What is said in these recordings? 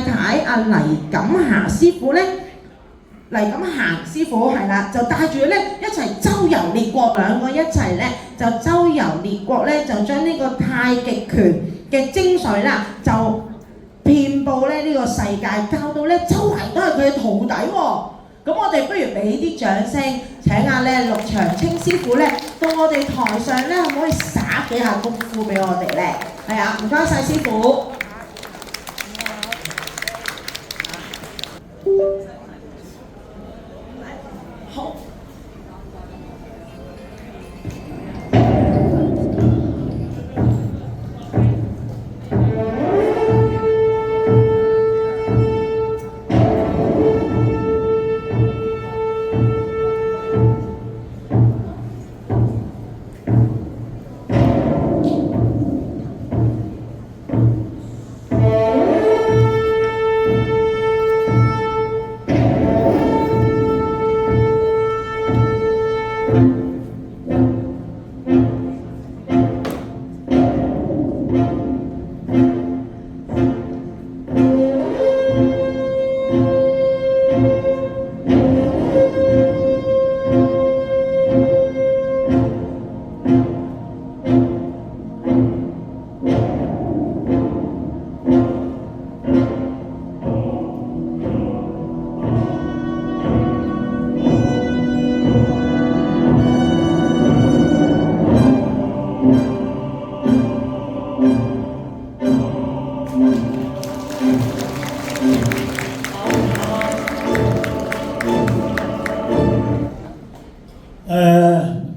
太阿黎錦霞師傅咧，黎錦霞師傅係啦，就帶住咧一齊周遊列國，兩個一齊咧就周遊列國咧，就將呢個太極拳嘅精髓啦，就遍佈咧呢個世界，教到咧周圍都係佢嘅徒弟喎。咁我哋不如俾啲掌聲，請下咧陸長青師傅咧到我哋台上咧，可唔可以耍幾下功夫俾我哋咧？係啊，唔該晒師傅。好。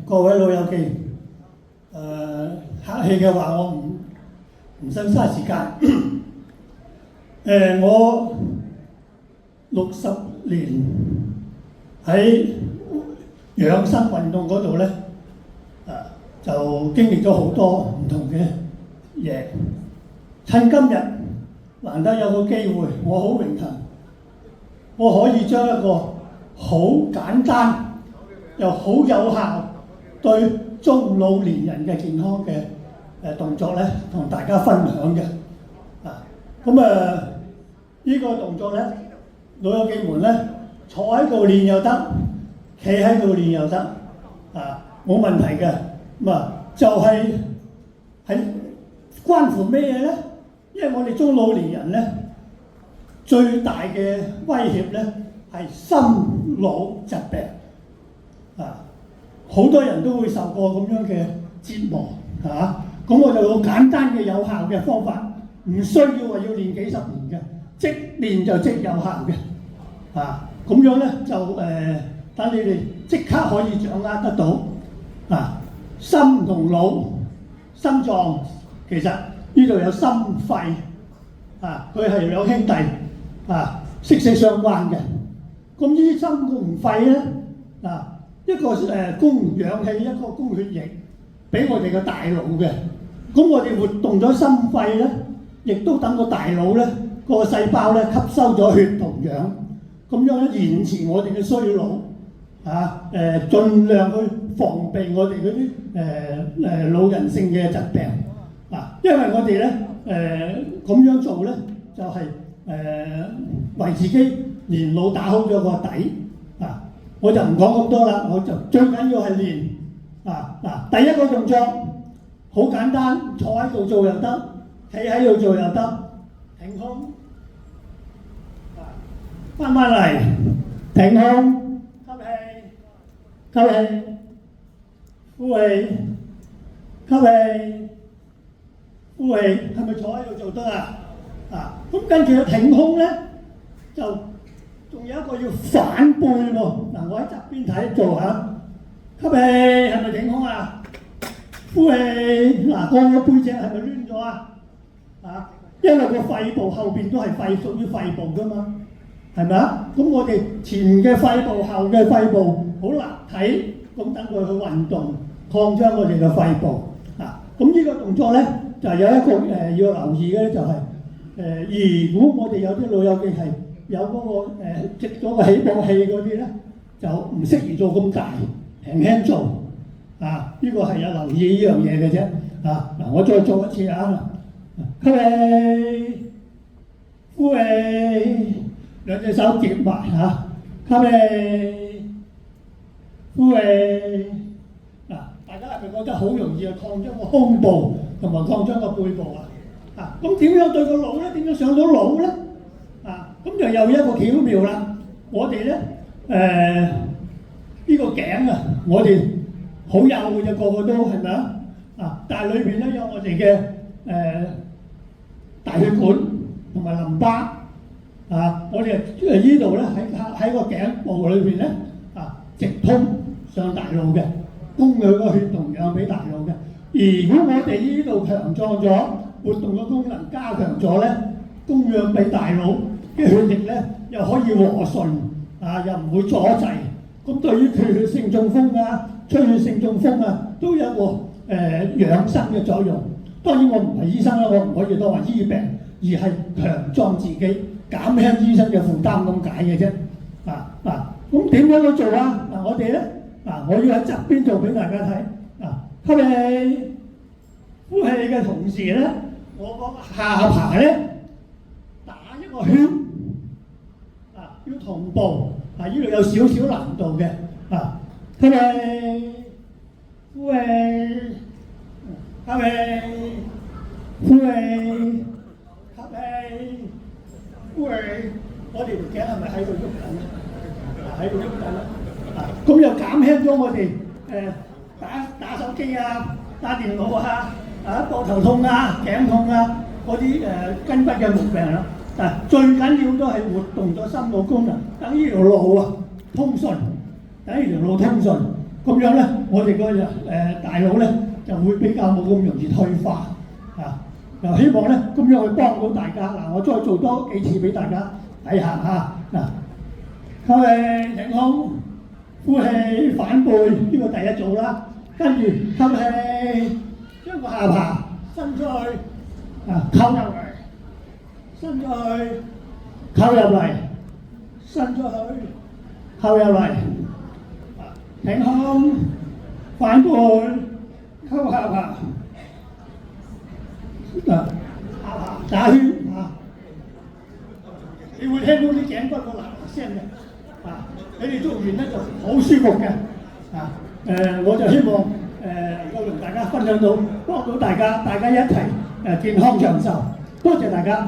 各位老友記，客氣嘅話我唔想嘥時間。我60年喺養生運動嗰度咧，就經歷咗好多唔同嘅嘢。趁今日難得有個機會，我好榮幸，我可以將一個好簡單又好有效對中老年人嘅健康嘅動作咧，同大家分享嘅。呢個動作咧，老友記們咧，坐喺度練又得，企喺度練又得，冇問題嘅。就係關乎咩嘢咧？因為我哋中老年人咧，最大嘅威脅咧係心腦疾病。好多人都會受過咁樣嘅折磨，咁我就用簡單嘅有效嘅方法，唔需要話要練幾十年嘅，即練就即有效嘅，咁樣咧就等你哋即刻可以掌握得到。心同腦、心臟其實呢度有心肺，佢係兩兄弟，息息相關嘅。咁呢啲心同肺咧，一個供氧氣，一個供血液俾我哋嘅大腦嘅。咁我哋活動咗心肺咧，亦都等個大腦咧個細胞咧吸收咗血同氧，咁樣咧延遲我哋嘅衰老，盡量去防備我哋嗰啲老人性嘅疾病。因為我哋咧咁樣做咧，就係為自己年老打好咗個底。我就唔講咁多啦，我就最緊要係練。第一個動作好簡單，坐喺度做又得，企喺度做又得，挺胸，翻嚟，挺胸，吸氣，呼氣，吸氣，呼氣，係咪坐喺度做得啊？咁跟住挺胸咧，就仲有一個要反背喎。我喺側邊睇做下，吸氣係咪挺胸啊？呼氣，個背脊係咪攣咗啊？因為個肺部後邊都係屬於肺部噶嘛，係咪啊？咁我哋前嘅肺部、後嘅肺部好立體，咁等佢去運動，擴張我哋嘅肺部。咁呢個動作咧就有一個要留意嘅咧，就係如果我哋有啲老友記係有嗰個積咗個起搏器嗰啲咧，就唔適宜做咁大，輕輕做。呢個係有留意呢樣嘢嘅啫。我再做一次吸氣，呼呼氣，兩隻手結埋嚇，吸氣，呼氣。嗱，大家係咪覺得好容易啊擴張個胸部同埋擴張個背部啊？咁點樣對個腦咧？點樣上到腦咧？咁就有一個巧妙啦。我哋咧呢個頸啊，我哋好幼嘅啫，個個都係咪啊？但係裏邊咧有我哋嘅大血管同埋淋巴我哋呢度咧喺個頸部裏邊咧直通上大腦嘅，供佢個血同樣俾大腦嘅。而如果我哋呢度強壯咗，活動嘅功能加強咗咧，供養俾大腦嘅血液咧又可以和順又唔會阻滯。咁對於缺血性中風出血性中風都有一個養生嘅作用。當然我唔係醫生啦，我唔可以當話醫病，而係強壯自己，減輕醫生嘅負擔咁解嘅啫。咁點樣去做啊？我哋咧我要喺側邊做俾大家睇。吸氣，呼氣嘅同時咧，我個下巴咧打一個圈，要同步。呢度有少少難度嘅。吸氣，呼氣，吸氣，呼氣，吸氣，呼氣。我哋條頸係咪喺度喐緊咧？喺度喐緊啦。咁又減輕咗我哋打手機打電腦膊頭痛頸痛嗰啲筋骨嘅毛病啦。最緊要都係活動咗心腦功能，等呢條路通順，等呢條路通順，咁樣咧，我哋個大腦咧就會比較冇咁容易退化又希望咧咁樣去幫到大家。我再做多幾次俾大家睇下吸氣挺胸，呼氣反背，呢個第一組啦。跟住吸氣，將個下巴伸出去扣入嚟，伸出去，扣入嚟，伸出去，扣入嚟，挺胸，反背，扣下巴，下巴打圈你會聽到啲頸骨個嗱嗱聲嘅你哋做完咧就好舒服嘅我就希望能夠同大家分享到，幫到大家，大家一齊健康長壽。多謝大家。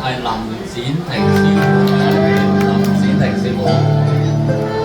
係林展婷師傅，林展婷師傅。